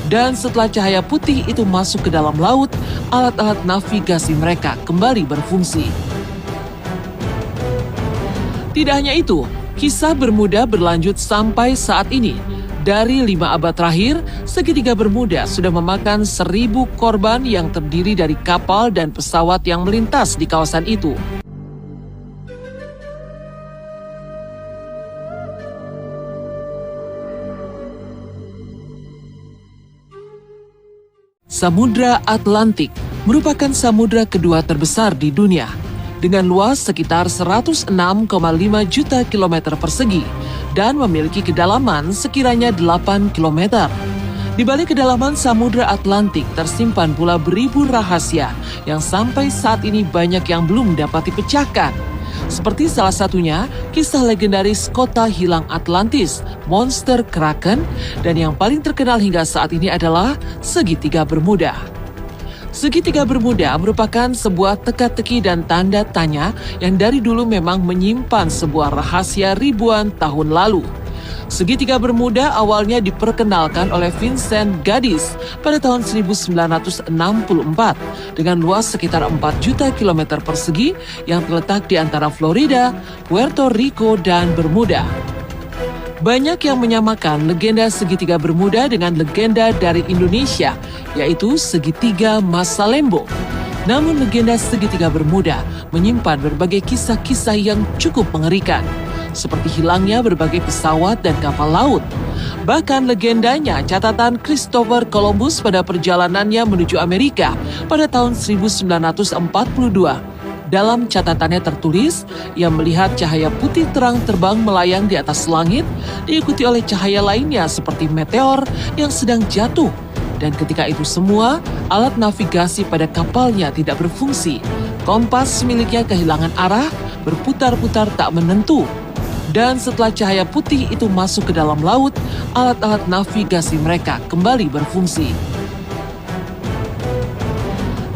Dan setelah cahaya putih itu masuk ke dalam laut, alat-alat navigasi mereka kembali berfungsi. Tidak hanya itu, kisah Bermuda berlanjut sampai saat ini. Dari 5 abad terakhir, segitiga Bermuda sudah memakan 1.000 korban yang terdiri dari kapal dan pesawat yang melintas di kawasan itu. Samudra Atlantik merupakan samudra kedua terbesar di dunia, dengan luas sekitar 106,5 juta kilometer persegi dan memiliki kedalaman sekiranya 8 kilometer. Di balik kedalaman Samudra Atlantik tersimpan pula beribu rahasia yang sampai saat ini banyak yang belum dapat dipecahkan. Seperti salah satunya kisah legendaris kota hilang Atlantis, monster Kraken, dan yang paling terkenal hingga saat ini adalah segitiga Bermuda. Segitiga Bermuda merupakan sebuah teka-teki dan tanda tanya yang dari dulu memang menyimpan sebuah rahasia ribuan tahun lalu. Segitiga Bermuda awalnya diperkenalkan oleh Vincent Gaddis pada tahun 1964 dengan luas sekitar 4 juta kilometer persegi yang terletak di antara Florida, Puerto Rico, dan Bermuda. Banyak yang menyamakan legenda segitiga Bermuda dengan legenda dari Indonesia, yaitu segitiga Masalembo. Namun legenda segitiga Bermuda menyimpan berbagai kisah-kisah yang cukup mengerikan, seperti hilangnya berbagai pesawat dan kapal laut. Bahkan legendanya catatan Christopher Columbus pada perjalanannya menuju Amerika pada tahun 1942. Dalam catatannya tertulis, ia melihat cahaya putih terang terbang melayang di atas langit, diikuti oleh cahaya lainnya seperti meteor yang sedang jatuh. Dan ketika itu semua, alat navigasi pada kapalnya tidak berfungsi. Kompas miliknya kehilangan arah, berputar-putar tak menentu. Dan setelah cahaya putih itu masuk ke dalam laut, alat-alat navigasi mereka kembali berfungsi.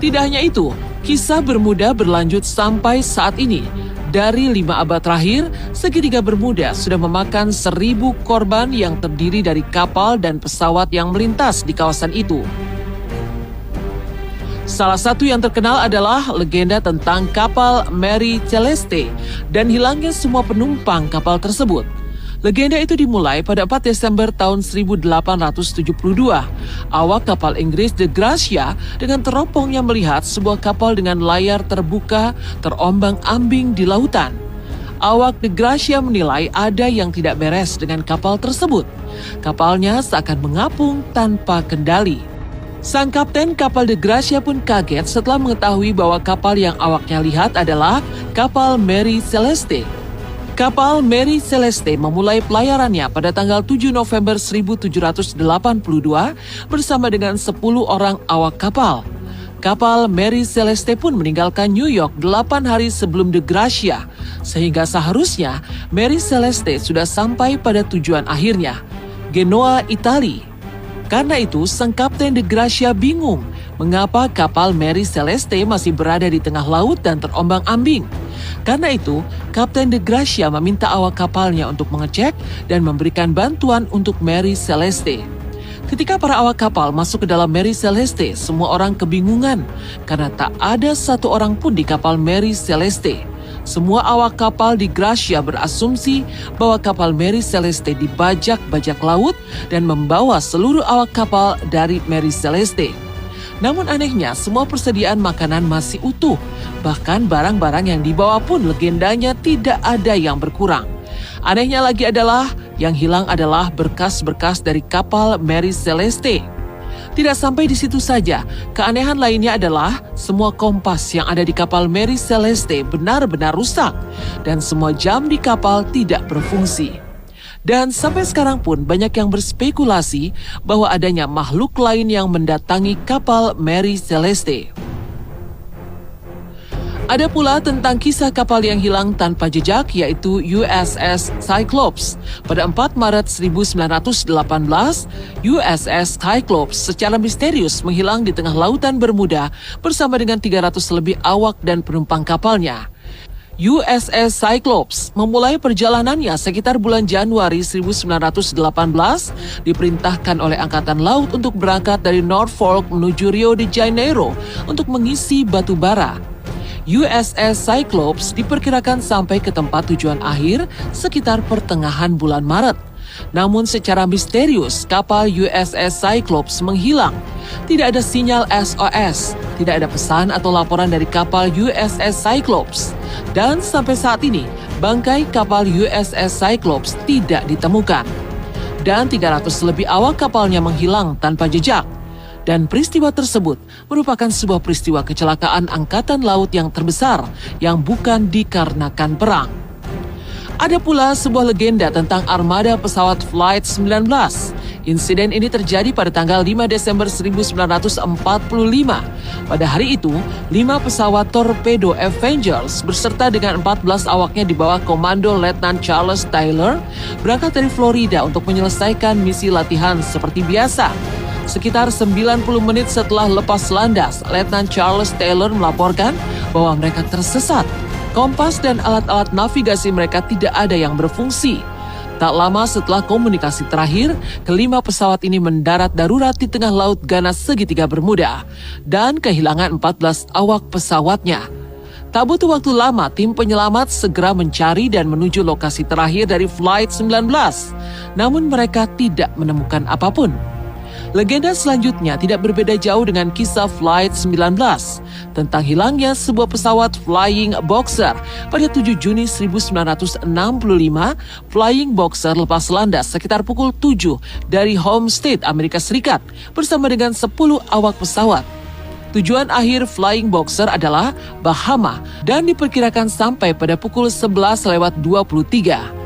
Tidak hanya itu, kisah Bermuda berlanjut sampai saat ini. Dari 5 abad terakhir, segitiga Bermuda sudah memakan 1.000 korban yang terdiri dari kapal dan pesawat yang melintas di kawasan itu. Salah satu yang terkenal adalah legenda tentang kapal Mary Celeste dan hilangnya semua penumpang kapal tersebut. Legenda itu dimulai pada 4 Desember tahun 1872. Awak kapal Inggris The Gracia dengan teropongnya melihat sebuah kapal dengan layar terbuka terombang-ambing di lautan. Awak The Gracia menilai ada yang tidak beres dengan kapal tersebut. Kapalnya seakan mengapung tanpa kendali. Sang kapten kapal The Gracia pun kaget setelah mengetahui bahwa kapal yang awaknya lihat adalah kapal Mary Celeste. Kapal Mary Celeste memulai pelayarannya pada tanggal 7 November 1782 bersama dengan 10 orang awak kapal. Kapal Mary Celeste pun meninggalkan New York 8 hari sebelum The Gracia, sehingga seharusnya Mary Celeste sudah sampai pada tujuan akhirnya, Genoa, Italia. Karena itu, sang kapten The Gracia bingung mengapa kapal Mary Celeste masih berada di tengah laut dan terombang-ambing. Karena itu, Kapten The Gracia meminta awak kapalnya untuk mengecek dan memberikan bantuan untuk Mary Celeste. Ketika para awak kapal masuk ke dalam Mary Celeste, semua orang kebingungan karena tak ada satu orang pun di kapal Mary Celeste. Semua awak kapal di Gracia berasumsi bahwa kapal Mary Celeste dibajak bajak laut dan membawa seluruh awak kapal dari Mary Celeste. Namun anehnya, semua persediaan makanan masih utuh. Bahkan barang-barang yang dibawa pun legendanya tidak ada yang berkurang. Anehnya lagi adalah, yang hilang adalah berkas-berkas dari kapal Mary Celeste. Tidak sampai di situ saja, keanehan lainnya adalah semua kompas yang ada di kapal Mary Celeste benar-benar rusak dan semua jam di kapal tidak berfungsi. Dan sampai sekarang pun banyak yang berspekulasi bahwa adanya makhluk lain yang mendatangi kapal Mary Celeste. Ada pula tentang kisah kapal yang hilang tanpa jejak, yaitu USS Cyclops. Pada 4 Maret 1918, USS Cyclops secara misterius menghilang di tengah lautan Bermuda bersama dengan 300 lebih awak dan penumpang kapalnya. USS Cyclops memulai perjalanannya sekitar bulan Januari 1918, diperintahkan oleh Angkatan Laut untuk berangkat dari Norfolk menuju Rio de Janeiro untuk mengisi batu bara. USS Cyclops diperkirakan sampai ke tempat tujuan akhir sekitar pertengahan bulan Maret. Namun secara misterius, kapal USS Cyclops menghilang. Tidak ada sinyal SOS, tidak ada pesan atau laporan dari kapal USS Cyclops. Dan sampai saat ini, bangkai kapal USS Cyclops tidak ditemukan. Dan 300 lebih awak kapalnya menghilang tanpa jejak. Dan peristiwa tersebut merupakan sebuah peristiwa kecelakaan angkatan laut yang terbesar yang bukan dikarenakan perang. Ada pula sebuah legenda tentang armada pesawat Flight 19. Insiden ini terjadi pada tanggal 5 Desember 1945. Pada hari itu, 5 pesawat torpedo Avengers beserta dengan 14 awaknya di bawah komando Letnan Charles Taylor berangkat dari Florida untuk menyelesaikan misi latihan seperti biasa. Sekitar 90 menit setelah lepas landas, Letnan Charles Taylor melaporkan bahwa mereka tersesat. Kompas dan alat-alat navigasi mereka tidak ada yang berfungsi. Tak lama setelah komunikasi terakhir, kelima pesawat ini mendarat darurat di tengah laut ganas segitiga Bermuda dan kehilangan 14 awak pesawatnya. Tak butuh waktu lama, tim penyelamat segera mencari dan menuju lokasi terakhir dari Flight 19. Namun mereka tidak menemukan apapun. Legenda selanjutnya tidak berbeda jauh dengan kisah Flight 19 tentang hilangnya sebuah pesawat Flying Boxer pada 7 Juni 1965. Flying Boxer lepas landas sekitar pukul 7 dari Homestead, Amerika Serikat bersama dengan 10 awak pesawat. Tujuan akhir Flying Boxer adalah Bahama dan diperkirakan sampai pada pukul 11:23.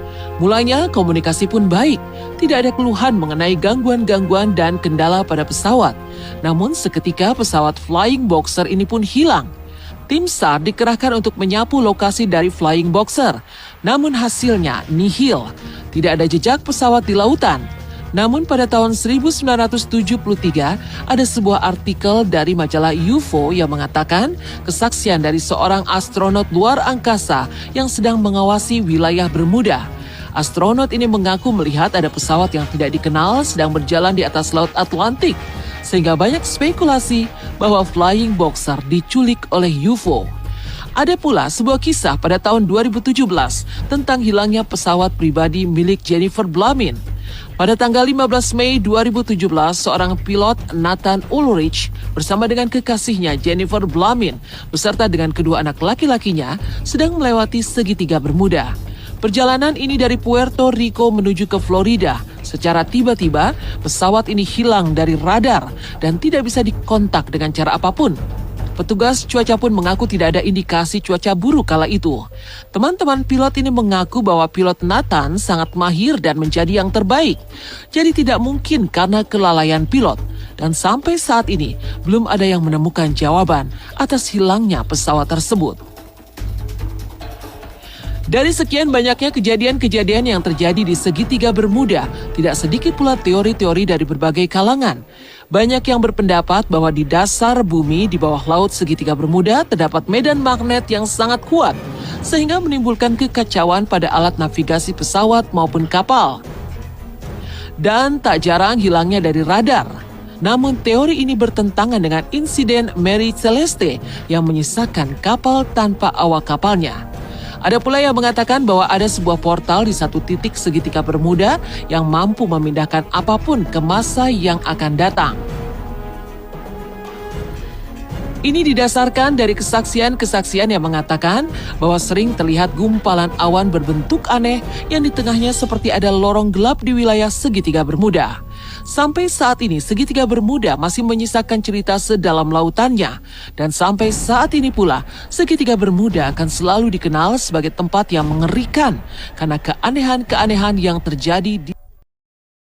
Mulanya komunikasi pun baik, tidak ada keluhan mengenai gangguan-gangguan dan kendala pada pesawat. Namun seketika pesawat Flying Boxer ini pun hilang. Tim SAR dikerahkan untuk menyapu lokasi dari Flying Boxer. Namun hasilnya nihil, tidak ada jejak pesawat di lautan. Namun pada tahun 1973 ada sebuah artikel dari majalah UFO yang mengatakan kesaksian dari seorang astronot luar angkasa yang sedang mengawasi wilayah Bermuda. Astronot ini mengaku melihat ada pesawat yang tidak dikenal sedang berjalan di atas Laut Atlantik, sehingga banyak spekulasi bahwa Flying Boxer diculik oleh UFO. Ada pula sebuah kisah pada tahun 2017 tentang hilangnya pesawat pribadi milik Jennifer Blamin. Pada tanggal 15 Mei 2017, seorang pilot Nathan Ulrich bersama dengan kekasihnya Jennifer Blamin beserta dengan kedua anak laki-lakinya sedang melewati segitiga Bermuda. Perjalanan ini dari Puerto Rico menuju ke Florida. Secara tiba-tiba, pesawat ini hilang dari radar dan tidak bisa dikontak dengan cara apapun. Petugas cuaca pun mengaku tidak ada indikasi cuaca buruk kala itu. Teman-teman pilot ini mengaku bahwa pilot Nathan sangat mahir dan menjadi yang terbaik. Jadi tidak mungkin karena kelalaian pilot. Dan sampai saat ini, belum ada yang menemukan jawaban atas hilangnya pesawat tersebut. Dari sekian banyaknya kejadian-kejadian yang terjadi di segitiga Bermuda, tidak sedikit pula teori-teori dari berbagai kalangan. Banyak yang berpendapat bahwa di dasar bumi di bawah laut segitiga Bermuda terdapat medan magnet yang sangat kuat, sehingga menimbulkan kekacauan pada alat navigasi pesawat maupun kapal. Dan tak jarang hilangnya dari radar. Namun teori ini bertentangan dengan insiden Mary Celeste yang menyisakan kapal tanpa awak kapalnya. Ada pula yang mengatakan bahwa ada sebuah portal di satu titik segitiga Bermuda yang mampu memindahkan apapun ke masa yang akan datang. Ini didasarkan dari kesaksian-kesaksian yang mengatakan bahwa sering terlihat gumpalan awan berbentuk aneh yang di tengahnya seperti ada lorong gelap di wilayah segitiga Bermuda. Sampai saat ini segitiga Bermuda masih menyisakan cerita sedalam lautannya. Dan sampai saat ini pula segitiga Bermuda akan selalu dikenal sebagai tempat yang mengerikan karena keanehan-keanehan yang terjadi di